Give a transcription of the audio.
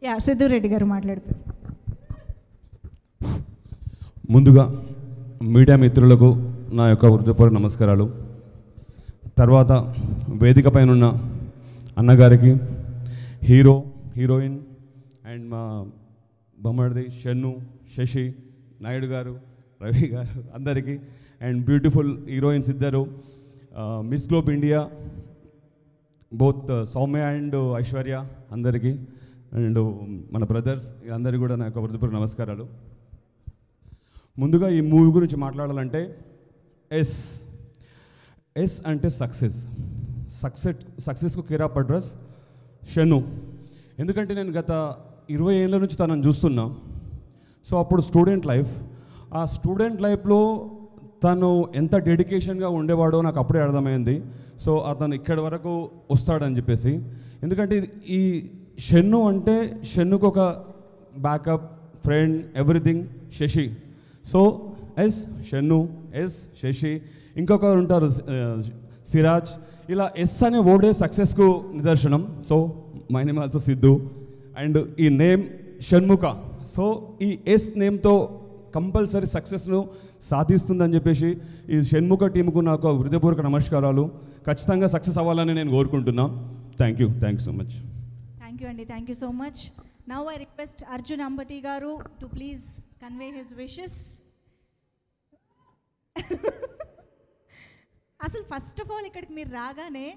Yeah సిద్ధురెడ్డి గారు మాట్లాడుతారు. ముందుగా మీడియా మిత్రులకు నా యొక్క హృదయపూర్వక నమస్కారాలు. తర్వాత వేదిక పైన ఉన్న అన్నగారికి, హీరోయిన్ అండ్ మా బొమ్మడిది షన్ను, శశి, నాయుడు గారు, రవి గారు అందరికీ, అండ్ బ్యూటిఫుల్ హీరోయిన్స్ ఇద్దరు, miss globe India both Soumya and Aishwarya అందరికీ, అండ్ మన బ్రదర్స్ అందరికీ కూడా నా యొక్క హృదయపూర్వక నమస్కారాలు. ముందుగా ఈ మూవీ గురించి మాట్లాడాలంటే ఎస్ అంటే సక్సెస్కు కేరాప్ అడ్రస్ షన్ను. ఎందుకంటే నేను గత 20 ఏళ్ళ నుంచి తనను చూస్తున్నా. సో అప్పుడు ఆ స్టూడెంట్ లైఫ్లో తను ఎంత డెడికేషన్గా ఉండేవాడో నాకు అప్పుడే అర్థమైంది. సో అతను ఇక్కడి వరకు వస్తాడని చెప్పేసి. ఎందుకంటే ఈ షన్ను అంటే షన్నుకు ఒక backup friend everything Shashi. So Shannu, Shashi, ఇంకొకరు ఉంటారు సిరాజ్. ఇలా ఎస్ అనే వర్డే సక్సెస్కు నిదర్శనం. So my name also Siddhu and ఈ నేమ్ షణ్ముఖ. సో ఈ ఎస్ నేమ్తో కంపల్సరీ సక్సెస్ను సాధిస్తుందని చెప్పేసి ఈ షణ్ముఖ టీంకు నాకు హృదయపూర్వక నమస్కారాలు. ఖచ్చితంగా సక్సెస్ అవ్వాలని నేను కోరుకుంటున్నా. Thank you so much. Thank you అండి, thank you so much. Now I request Arjun Ambati గారు టు ప్లీజ్ కన్వే హిస్ విషెస్. అసలు ఫస్ట్ ఆఫ్ ఆల్ ఇక్కడికి మీరు రాగానే